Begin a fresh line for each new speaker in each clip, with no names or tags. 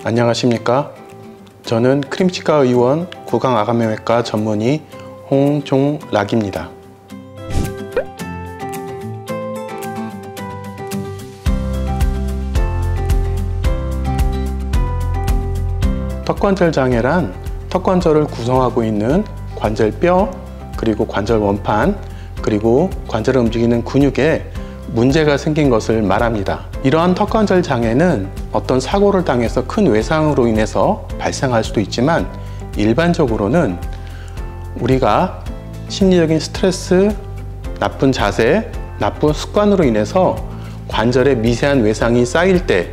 안녕하십니까? 저는 크림치과 의원 구강아감매매과 전문의 홍종락입니다. 턱관절 장애란 턱관절을 구성하고 있는 관절뼈, 그리고 관절 원판, 그리고 관절을 움직이는 근육에 문제가 생긴 것을 말합니다. 이러한 턱관절 장애는 어떤 사고를 당해서 큰 외상으로 인해서 발생할 수도 있지만, 일반적으로는 우리가 심리적인 스트레스, 나쁜 자세, 나쁜 습관으로 인해서 관절에 미세한 외상이 쌓일 때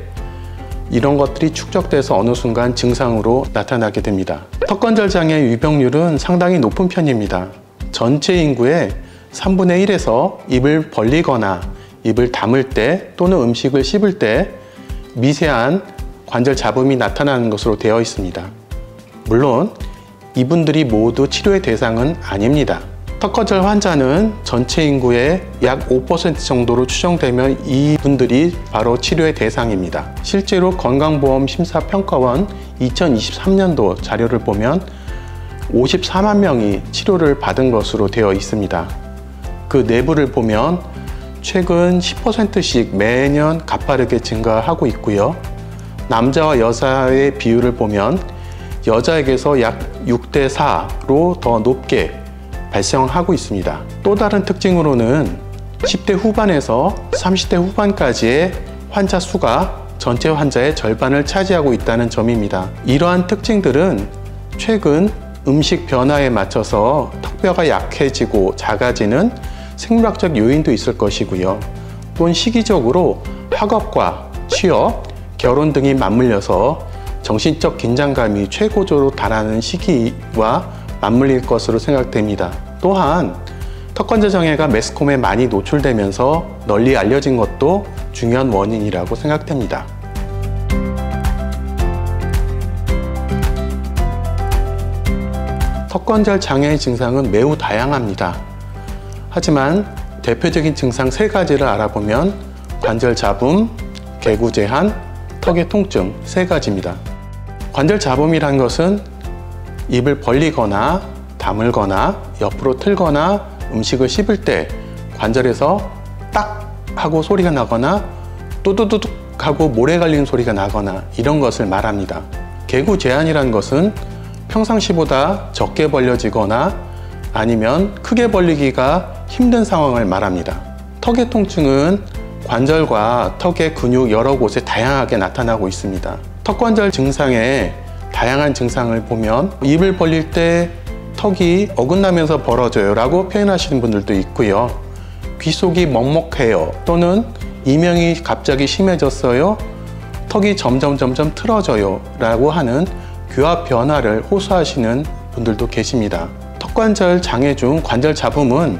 이런 것들이 축적돼서 어느 순간 증상으로 나타나게 됩니다. 턱관절 장애 유병률은 상당히 높은 편입니다. 전체 인구의 3분의 1에서 입을 벌리거나 입을 다물 때 또는 음식을 씹을 때 미세한 관절 잡음이 나타나는 것으로 되어 있습니다. 물론 이분들이 모두 치료의 대상은 아닙니다. 턱관절 환자는 전체 인구의 약 5% 정도로 추정되면 이분들이 바로 치료의 대상입니다. 실제로 건강보험심사평가원 2023년도 자료를 보면 54만 명이 치료를 받은 것으로 되어 있습니다. 그 내부를 보면 최근 10%씩 매년 가파르게 증가하고 있고요. 남자와 여자의 비율을 보면 여자에게서 약 6대 4로 더 높게 발생하고 있습니다. 또 다른 특징으로는 10대 후반에서 30대 후반까지의 환자 수가 전체 환자의 절반을 차지하고 있다는 점입니다. 이러한 특징들은 최근 음식 변화에 맞춰서 턱뼈가 약해지고 작아지는 생물학적 요인도 있을 것이고요. 또한 시기적으로 학업과 취업, 결혼 등이 맞물려서 정신적 긴장감이 최고조로 달하는 시기와 맞물릴 것으로 생각됩니다. 또한 턱관절 장애가 매스컴에 많이 노출되면서 널리 알려진 것도 중요한 원인이라고 생각됩니다. 턱관절 장애의 증상은 매우 다양합니다. 하지만 대표적인 증상 3가지를 알아보면 관절 잡음, 개구 제한, 턱의 통증 3가지입니다. 관절 잡음이란 것은 입을 벌리거나 다물거나 옆으로 틀거나 음식을 씹을 때 관절에서 딱 하고 소리가 나거나 또두두둑 하고 모래 갈리는 소리가 나거나 이런 것을 말합니다. 개구 제한이란 것은 평상시보다 적게 벌려지거나 아니면 크게 벌리기가 힘든 상황을 말합니다. 턱의 통증은 관절과 턱의 근육 여러 곳에 다양하게 나타나고 있습니다. 턱관절 증상의 다양한 증상을 보면 입을 벌릴 때 턱이 어긋나면서 벌어져요 라고 표현하시는 분들도 있고요. 귀 속이 먹먹해요, 또는 이명이 갑자기 심해졌어요, 턱이 점점 틀어져요 라고 하는 교합 변화를 호소하시는 분들도 계십니다. 턱관절 장애 중 관절 잡음은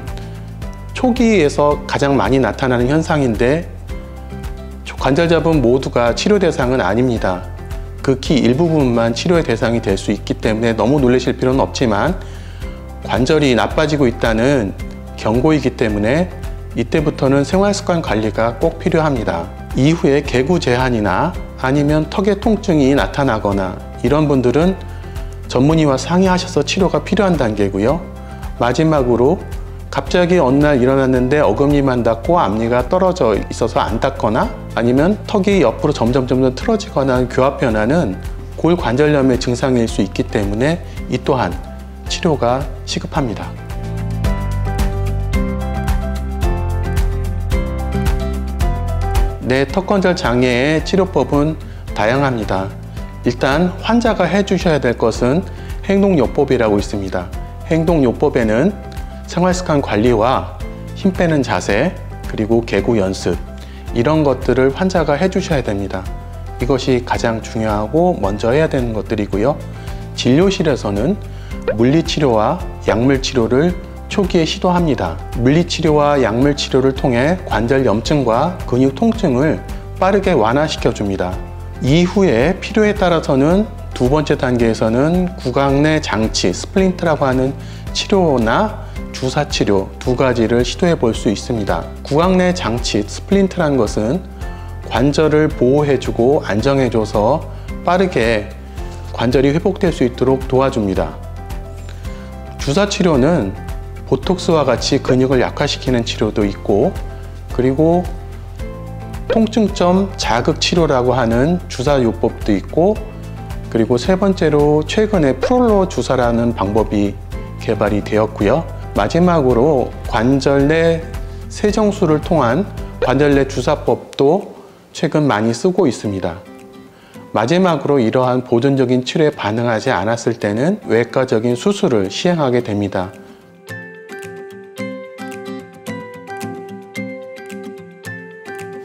초기에서 가장 많이 나타나는 현상인데, 관절 잡음 모두가 치료 대상은 아닙니다. 극히 일부분만 치료의 대상이 될 수 있기 때문에 너무 놀라실 필요는 없지만, 관절이 나빠지고 있다는 경고이기 때문에 이때부터는 생활습관 관리가 꼭 필요합니다. 이후에 개구 제한이나 아니면 턱의 통증이 나타나거나 이런 분들은 전문의와 상의하셔서 치료가 필요한 단계고요. 마지막으로 갑자기 어느 날 일어났는데 어금니만 닿고 앞니가 떨어져 있어서 안 닿거나 아니면 턱이 옆으로 점점 틀어지거나 하는 교합 변화는 골관절염의 증상일 수 있기 때문에 이 또한 치료가 시급합니다. 네, 턱관절 장애의 치료법은 다양합니다. 일단 환자가 해주셔야 될 것은 행동요법이라고 있습니다. 행동요법에는 생활습관 관리와 힘 빼는 자세, 그리고 개구 연습, 이런 것들을 환자가 해주셔야 됩니다. 이것이 가장 중요하고 먼저 해야 되는 것들이고요. 진료실에서는 물리치료와 약물치료를 초기에 시도합니다. 물리치료와 약물치료를 통해 관절 염증과 근육 통증을 빠르게 완화시켜 줍니다. 이후에 필요에 따라서는 두 번째 단계에서는 구강 내 장치, 스플린트라고 하는 치료나 주사치료 2가지를 시도해 볼 수 있습니다. 구강 내 장치, 스플린트라는 것은 관절을 보호해주고 안정해줘서 빠르게 관절이 회복될 수 있도록 도와줍니다. 주사 치료는 보톡스와 같이 근육을 약화시키는 치료도 있고, 그리고 통증점 자극 치료라고 하는 주사 요법도 있고, 그리고 세 번째로 최근에 프롤로 주사라는 방법이 개발이 되었고요. 마지막으로 관절 내 세정술을 통한 관절 내 주사법도 최근 많이 쓰고 있습니다. 마지막으로 이러한 보존적인 치료에 반응하지 않았을 때는 외과적인 수술을 시행하게 됩니다.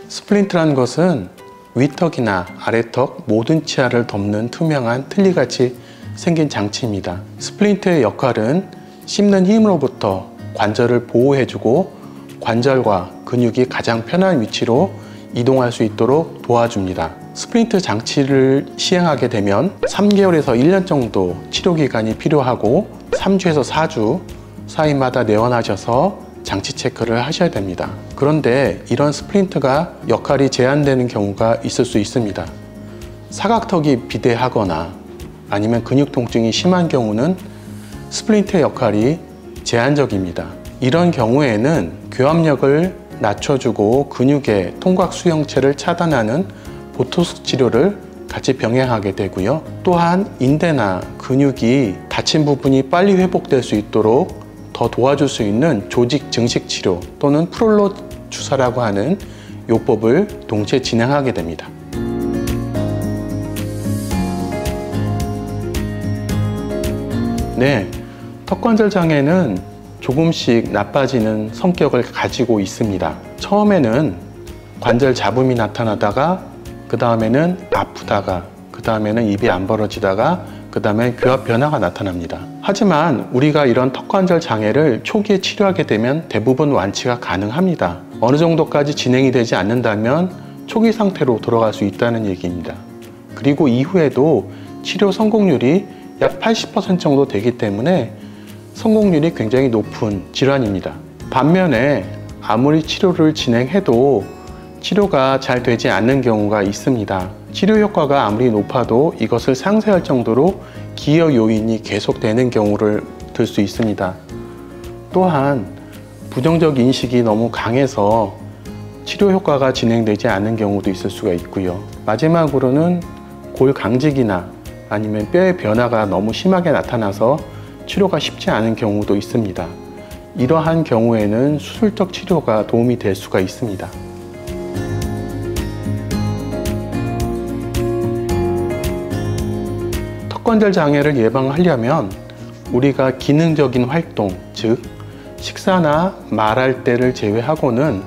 스플린트라는 것은 위턱이나 아래턱 모든 치아를 덮는 투명한 틀니같이 생긴 장치입니다. 스플린트의 역할은 씹는 힘으로부터 관절을 보호해주고 관절과 근육이 가장 편한 위치로 이동할 수 있도록 도와줍니다. 스플린트 장치를 시행하게 되면 3개월에서 1년 정도 치료기간이 필요하고 3주에서 4주 사이마다 내원하셔서 장치 체크를 하셔야 됩니다. 그런데 이런 스플린트가 역할이 제한되는 경우가 있을 수 있습니다. 사각턱이 비대하거나 아니면 근육 통증이 심한 경우는 스플린트의 역할이 제한적입니다. 이런 경우에는 교합력을 낮춰주고 근육의 통각 수용체를 차단하는 보톡스 치료를 같이 병행하게 되고요. 또한 인대나 근육이 다친 부분이 빨리 회복될 수 있도록 더 도와줄 수 있는 조직 증식 치료 또는 프롤로 주사라고 하는 요법을 동시에 진행하게 됩니다. 네, 턱관절 장애는 조금씩 나빠지는 성격을 가지고 있습니다. 처음에는 관절 잡음이 나타나다가 그 다음에는 아프다가 그 다음에는 입이 안 벌어지다가 그 다음에 교합 변화가 나타납니다. 하지만 우리가 이런 턱관절 장애를 초기에 치료하게 되면 대부분 완치가 가능합니다. 어느 정도까지 진행이 되지 않는다면 초기 상태로 돌아갈 수 있다는 얘기입니다. 그리고 이후에도 치료 성공률이 약 80% 정도 되기 때문에 성공률이 굉장히 높은 질환입니다. 반면에 아무리 치료를 진행해도 치료가 잘 되지 않는 경우가 있습니다. 치료 효과가 아무리 높아도 이것을 상쇄할 정도로 기여 요인이 계속되는 경우를 들 수 있습니다. 또한 부정적 인식이 너무 강해서 치료 효과가 진행되지 않는 경우도 있을 수가 있고요. 마지막으로는 골 강직이나 아니면 뼈의 변화가 너무 심하게 나타나서 치료가 쉽지 않은 경우도 있습니다. 이러한 경우에는 수술적 치료가 도움이 될 수가 있습니다. 턱관절 장애를 예방하려면 우리가 기능적인 활동, 즉 식사나 말할 때를 제외하고는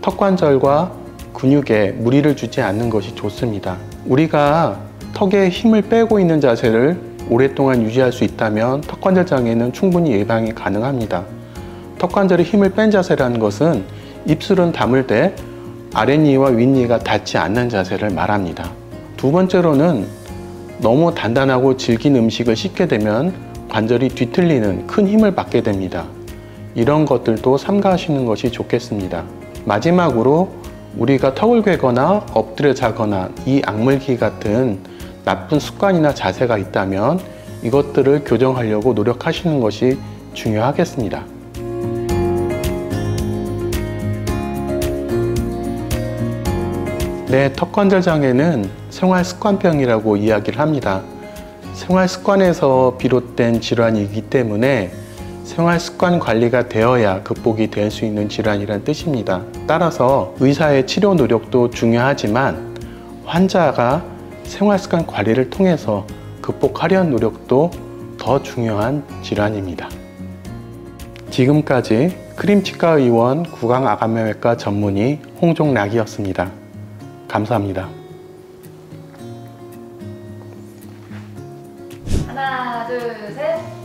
턱관절과 근육에 무리를 주지 않는 것이 좋습니다. 우리가 턱에 힘을 빼고 있는 자세를 오랫동안 유지할 수 있다면 턱관절 장애는 충분히 예방이 가능합니다. 턱관절에 힘을 뺀 자세라는 것은 입술은 다물 때 아랫니와 윗니가 닿지 않는 자세를 말합니다. 두 번째로는 너무 단단하고 질긴 음식을 씹게 되면 관절이 뒤틀리는 큰 힘을 받게 됩니다. 이런 것들도 삼가하시는 것이 좋겠습니다. 마지막으로 우리가 턱을 괴거나 엎드려 자거나 이 악물기 같은 나쁜 습관이나 자세가 있다면 이것들을 교정하려고 노력하시는 것이 중요하겠습니다. 네, 턱관절 장애는 생활습관병이라고 이야기를 합니다. 생활습관에서 비롯된 질환이기 때문에 생활습관 관리가 되어야 극복이 될 수 있는 질환이란 뜻입니다. 따라서 의사의 치료 노력도 중요하지만 환자가 생활습관 관리를 통해서 극복하려는 노력도 더 중요한 질환입니다. 지금까지 크림치과의원 구강아감매외과 전문의 홍종락이었습니다. 감사합니다.
하나, 둘, 셋.